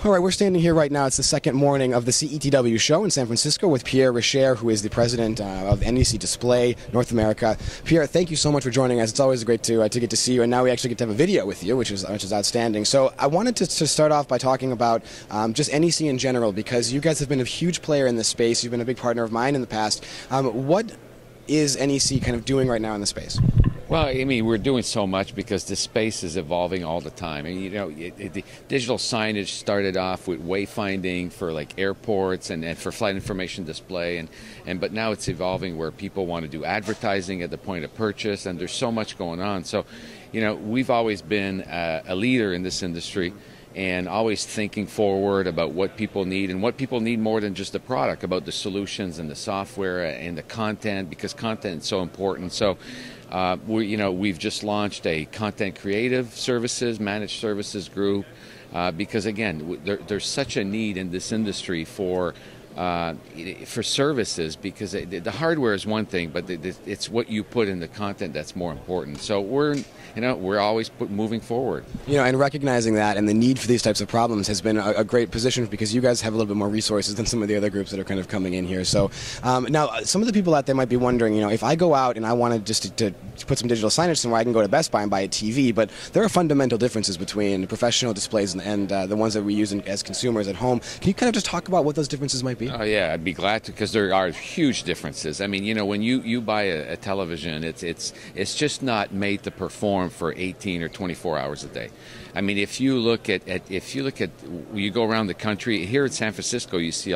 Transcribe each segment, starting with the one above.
All right, we're standing here right now. It's the second morning of the CETW show in San Francisco with Pierre, who is the president of NEC Display North America. Pierre, thank you so much for joining us. It's always great to get to see you, and now we actually get to have a video with you, which is outstanding. So I wanted to start off by talking about just NEC in general, because you guys have been a huge player in this space. You've been a big partner of mine in the past. What is NEC kind of doing right now in the space? Well, I mean, we're doing so much because the space is evolving all the time. And, you know, the digital signage started off with wayfinding for like airports and for flight information display, but now it's evolving where people want to do advertising at the point of purchase, and there's so much going on. So, you know, we've always been a leader in this industry, and always thinking forward about what people need, and what people need more than just the product, about the solutions and the software and the content, because content is so important. So we've just launched a content creative services, managed services group, because again, there's such a need in this industry for services, because the hardware is one thing, but it's what you put in the content that's more important. So we're always moving forward. You know, and recognizing that and the need for these types of problems has been a great position, because you guys have a little bit more resources than some of the other groups that are kind of coming in here. So now, some of the people out there might be wondering, you know, if I go out and I wanted just to put some digital signage somewhere, I can go to Best Buy and buy a TV, but there are fundamental differences between professional displays and the ones that we use as consumers at home. Can you kind of just talk about what those differences might be? Oh yeah, I'd be glad to, because there are huge differences. I mean, you know, when you buy a television, it's just not made to perform for 18 or 24 hours a day. I mean, if you look at you go around the country, here in San Francisco, you see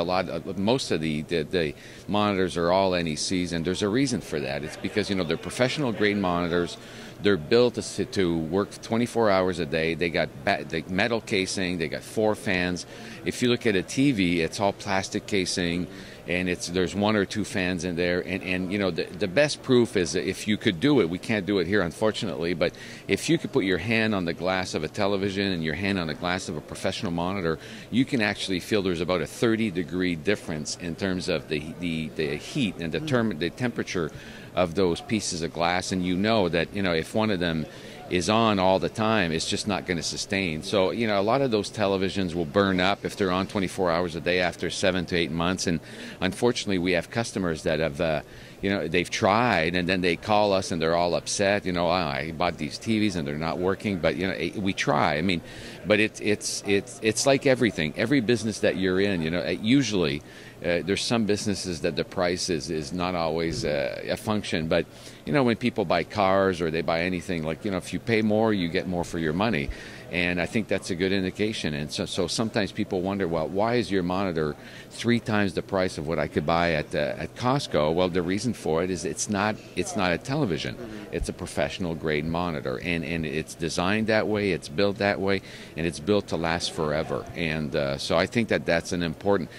most of the monitors are all NECs, and there's a reason for that. It's because, you know, they're professional grade monitors. They're built to work 24 hours a day. They got the metal casing. They got 4 fans. If you look at a TV, it's all plastic casing, and there's 1 or 2 fans in there. And you know, the best proof is that if you could do it, we can't do it here, unfortunately, but if you could put your hand on the glass of a television and your hand on the glass of a professional monitor, you can actually feel there's about a 30-degree difference in terms of the heat and the temperature of those pieces of glass. And you know that, you know, if one of them is on all the time, it's just not going to sustain. So, you know, a lot of those televisions will burn up if they're on 24 hours a day after 7 to 8 months. And unfortunately, we have customers that have, you know, they've tried, and then they call us and they're all upset. You know, I bought these TVs and they're not working. But, you know, we try. I mean, but it's like everything. Every business that you're in, you know, usually there's some businesses that the price is not always a function. But, you know, when people buy cars or they buy anything, like, you know, if you pay more, you get more for your money. And I think that's a good indication. And so sometimes people wonder, well, why is your monitor 3 times the price of what I could buy at Costco? Well, the reason for it is it's not a television. It's a professional grade monitor, and it's designed that way, it's built that way, and it's built to last forever. And so I think that's an important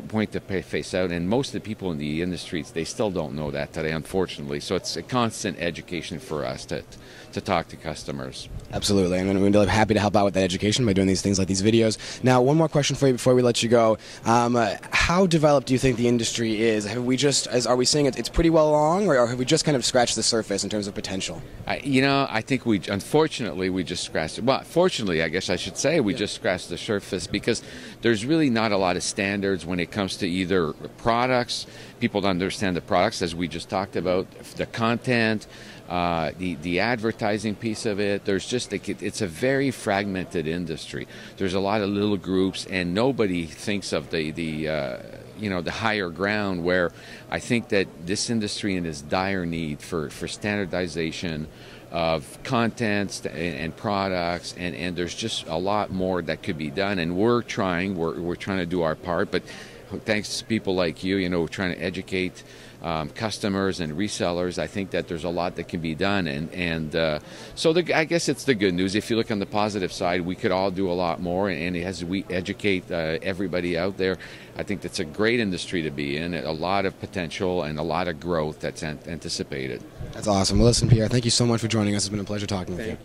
point to face out, and most of the people in the industries, they still don't know that today, unfortunately. So it's a constant education for us to talk to customers. Absolutely, and we're happy to help out with that education by doing these things like these videos. Now, one more question for you before we let you go. How developed do you think the industry is? Are we saying it's pretty well along, or have we just kind of scratched the surface in terms of potential? You know, I think unfortunately, we just scratched it. Well, fortunately, I guess I should say, we just scratched the surface, because there's really not a lot of standards when it comes to either products. People don't understand the products, as we just talked about, the content, the advertising piece of it. There's just it's a very fragmented industry. There's a lot of little groups, and nobody thinks of the higher ground, where I think that this industry is dire need for standardization of contents and products, and there's just a lot more that could be done, and we're trying to do our part. But thanks to people like you, you know, trying to educate customers and resellers, I think that there's a lot that can be done, so I guess it's the good news. If you look on the positive side, we could all do a lot more, and as we educate everybody out there, I think that's a great industry to be in, a lot of potential and a lot of growth that's anticipated. That's awesome. Well, listen, Pierre, thank you so much for joining us. It's been a pleasure talking with you.